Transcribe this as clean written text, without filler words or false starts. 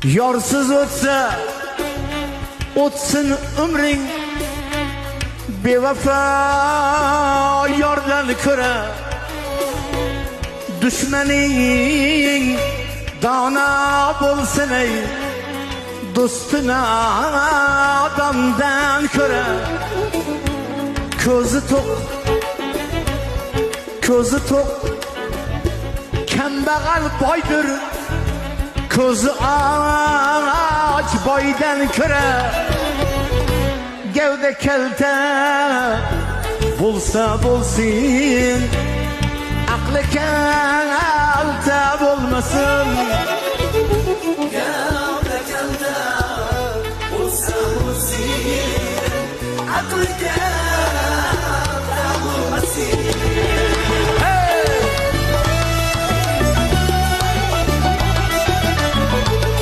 Yorsuz o'tsin umring, bevafo yordan ko'ra dushmaning dono bo'lsin, ey do'stina odamdan ko'ra. Ko'zi to'q kambag'al boydir, ko'zi och boydan ko'ra. Gavda kalta bo'lsa bo'lsin, aqli kalta bo'lmasin.